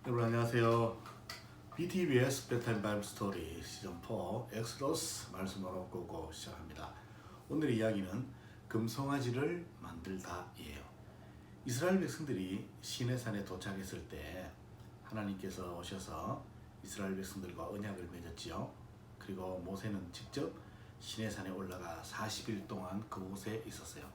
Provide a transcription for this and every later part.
여러분 안녕하세요. BTBS 베타임 바이블 스토리 시즌 4 엑스더스 말씀으로 보고 시작합니다. 오늘의 이야기는 금송아지를 만들다이에요. 이스라엘 백성들이 시내산에 도착했을 때 하나님께서 오셔서 이스라엘 백성들과 언약을 맺었지요. 그리고 모세는 직접 시내산에 올라가 40일 동안 그곳에 있었어요.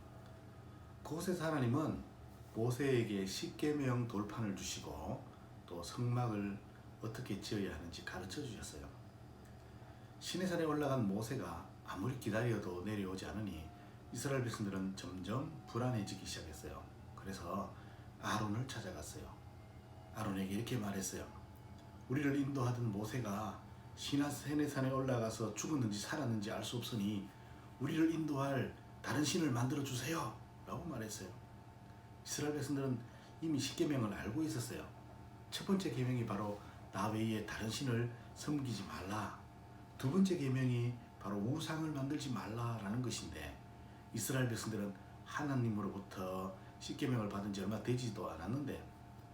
그곳에서 하나님은 모세에게 십계명 돌판을 주시고 또 성막을 어떻게 지어야 하는지 가르쳐 주셨어요. 시내산에 올라간 모세가 아무리 기다려도 내려오지 않으니 이스라엘 백성들은 점점 불안해지기 시작했어요. 그래서 아론을 찾아갔어요. 아론에게 이렇게 말했어요. 우리를 인도하던 모세가 시내산에 올라가서 죽었는지 살았는지 알 수 없으니 우리를 인도할 다른 신을 만들어 주세요 라고 말했어요. 이스라엘 백성들은 이미 십계명을 알고 있었어요. 첫 번째 계명이 바로 나 외에 다른 신을 섬기지 말라. 두 번째 계명이 바로 우상을 만들지 말라라는 것인데 이스라엘 백성들은 하나님으로부터 십계명을 받은 지 얼마 되지도 않았는데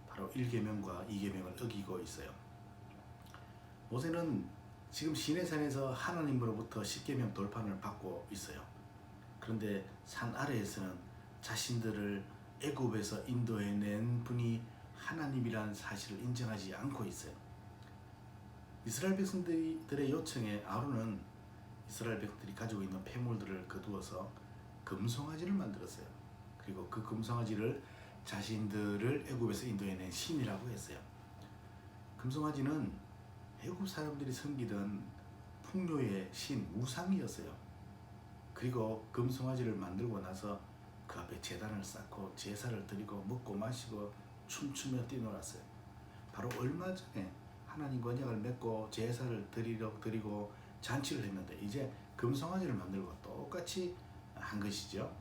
바로 1계명과 2계명을 어기고 있어요. 모세는 지금 시내산에서 하나님으로부터 십계명 돌판을 받고 있어요. 그런데 산 아래에서는 자신들을 애굽에서 인도해낸 분이 하나님이라는 사실을 인정하지 않고 있어요. 이스라엘 백성들의 요청에 아론은 이스라엘 백성들이 가지고 있는 폐물들을 거두어서 금송아지를 만들었어요. 그리고 그 금송아지를 자신들을 애굽에서 인도해낸 신이라고 했어요. 금송아지는 애굽 사람들이 섬기던 풍요의 신 우상이었어요. 그리고 금송아지를 만들고 나서 그 앞에 제단을 쌓고 제사를 드리고 먹고 마시고 춤추며 뛰놀았어요. 바로 얼마 전에 하나님과 언약을 맺고 제사를 드리고 잔치를 했는데 이제 금송아지를 만들고 똑같이 한 것이죠.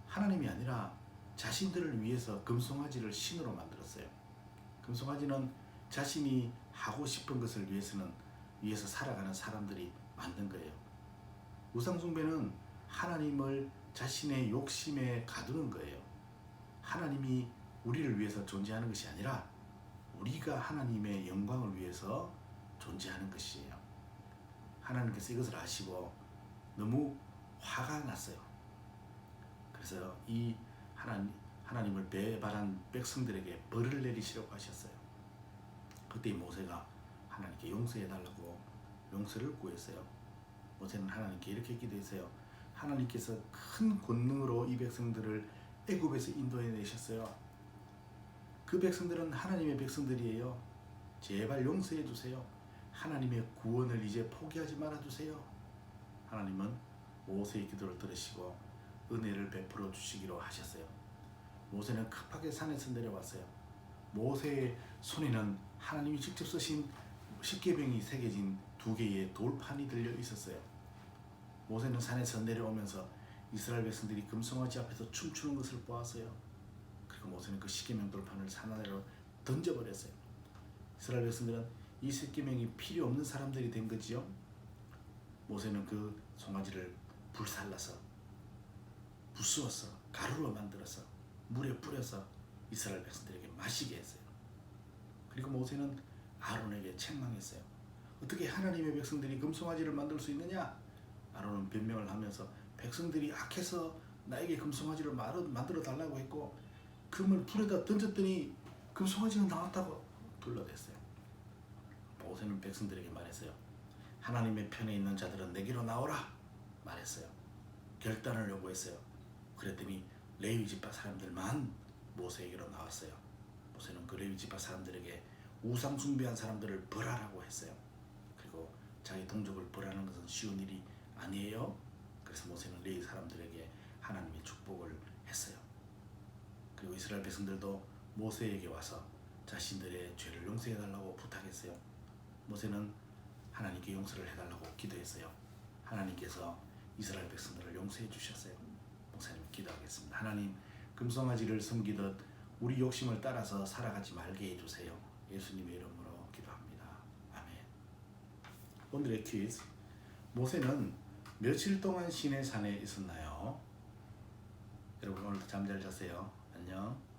하나님이 아니라 자신들을 위해서 금송아지를 신으로 만들었어요. 금송아지는 자신이 하고 싶은 것을 위해서 살아가는 사람들이 만든 거예요. 우상숭배는 하나님을 자신의 욕심에 가두는 거예요. 하나님이 우리를 위해서 존재하는 것이 아니라 우리가 하나님의 영광을 위해서 존재하는 것이에요. 하나님께서 이것을 아시고 너무 화가 났어요. 그래서 이 하나님을 배반한 백성들에게 벌을 내리시려고 하셨어요. 그때 모세가 하나님께 용서해달라고 용서를 구했어요. 모세는 하나님께 이렇게 기도했어요. 하나님께서 큰 권능으로 이 백성들을 애굽에서 인도해내셨어요. 그 백성들은 하나님의 백성들이에요. 제발 용서해 주세요. 하나님의 구원을 이제 포기하지 말아주세요. 하나님은 모세의 기도를 들으시고 은혜를 베풀어 주시기로 하셨어요. 모세는 급하게 산에서 내려왔어요. 모세의 손에는 하나님이 직접 쓰신 십계명이 새겨진 2개의 돌판이 들려 있었어요. 모세는 산에서 내려오면서 이스라엘 백성들이 금송아지 앞에서 춤추는 것을 보았어요. 그리고 모세는 그 십계명 돌판을 산 아래로 던져버렸어요. 이스라엘 백성들은 이 십계명이 필요 없는 사람들이 된 거지요. 모세는 그 송아지를 불살라서 부수어서 가루로 만들어서 물에 뿌려서 이스라엘 백성들에게 마시게 했어요. 그리고 모세는 아론에게 책망했어요. 어떻게 하나님의 백성들이 금송아지를 만들 수 있느냐? 아론은 변명을 하면서 백성들이 악해서 나에게 금송아지를 만들어 달라고 했고 금을 불에다 던졌더니 금송아지가 나왔다고 둘러댔어요. 모세는 백성들에게 말했어요. 하나님의 편에 있는 자들은 내게로 나오라 말했어요. 결단을 요구했어요. 그랬더니 레위 지파 사람들만 모세에게로 나왔어요. 모세는 그 레위 지파 사람들에게 우상 숭배한 사람들을 벌하라고 했어요. 그리고 자기 동족을 벌하는 것은 쉬운 일이 아니에요. 그래서 모세는 레위 사람들에게 하나님의 축복을 했어요. 그리고 이스라엘 백성들도 모세에게 와서 자신들의 죄를 용서해달라고 부탁했어요. 모세는 하나님께 용서를 해달라고 기도했어요. 하나님께서 이스라엘 백성들을 용서해 주셨어요. 목사님 기도하겠습니다. 하나님, 금송아지를 섬기듯 우리 욕심을 따라서 살아가지 말게 해주세요. 예수님의 이름으로 기도합니다. 아멘. 오늘의 퀴즈. 모세는 며칠 동안 시내산에 있었나요? 여러분 오늘도 잠 잘 자세요. 안녕.